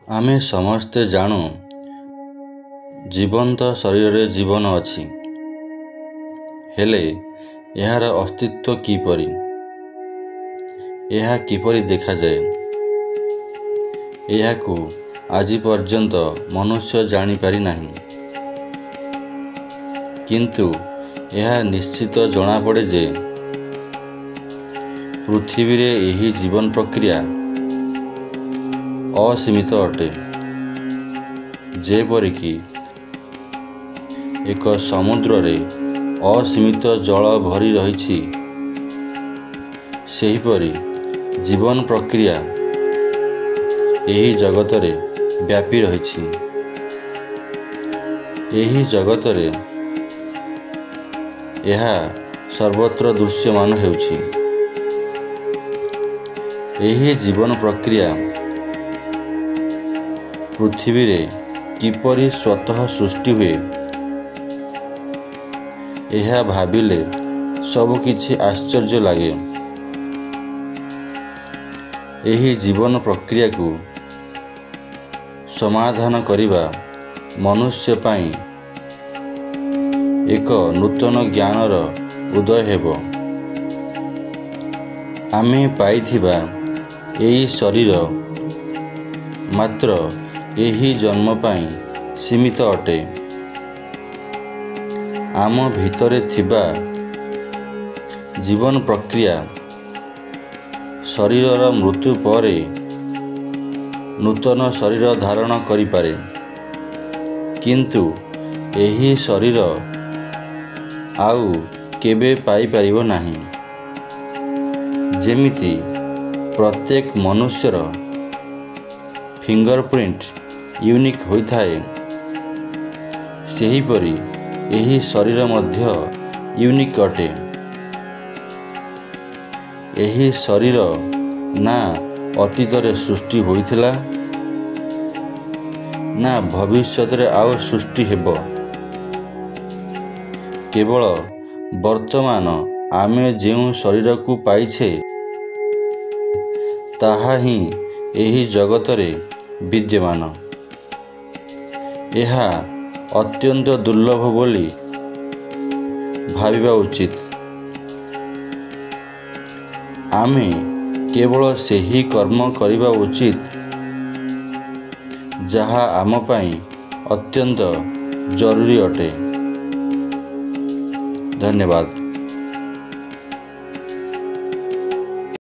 आमे समस्ते जानू जीवंत शरीर जीवन अछि हेले यार अस्तित्व किपरि यह किपरि देखा जाए यहाकू आज पर्यंत मनुष्य जानी पारि नाही। किंतु यह निश्चित जना पड़े जे पृथ्वी रे एही जीवन प्रक्रिया असीमित अटे। जेपरिकी एक समुद्र रे असीमित जल भरी रही सेहीपरि जीवन प्रक्रिया एही जगत रे व्यापी रही। एही जगत रे यह सर्वत्र दृश्यमान हेउछि। एही जीवन प्रक्रिया पृथ्वी रे किपरि स्वतः सृष्टि हुए यह भाविले सब किछि आश्चर्य लागे। एही जीवन प्रक्रिया को समाधान करिबा मनुष्य पाई एक नूतन ज्ञानर उदय हेबो। आमे पाइथिबा एही शरीर मात्र एही जन्म पाई सीमित अटे। आम भितरे थिबा जीवन प्रक्रिया शरीरर मृत्यु परे नूतन शरीर धारण करि पारे। किंतु एही शरीर आउ केबे पाई परिबो नाही। जेमिति प्रत्येक मनुष्यर फिंगरप्रिंट यूनिक होइथाए सेहीपरि एही शरीर मध्य यूनिक अटे। एही शरीर ना अतीत रे सृष्टि होइथिला ना भविष्यत रे आउ सृष्टि हेबो। केवल वर्तमान आमे जेउ शरीर को पाइछे ताहा ही एही जगत रे विद्यमान। यह अत्यंत दुर्लभ बोली भाविबा उचित। आमे केवल सेही कर्म करिबा उचित जहा आम पाई अत्यंत जरूरी अटे। धन्यवाद।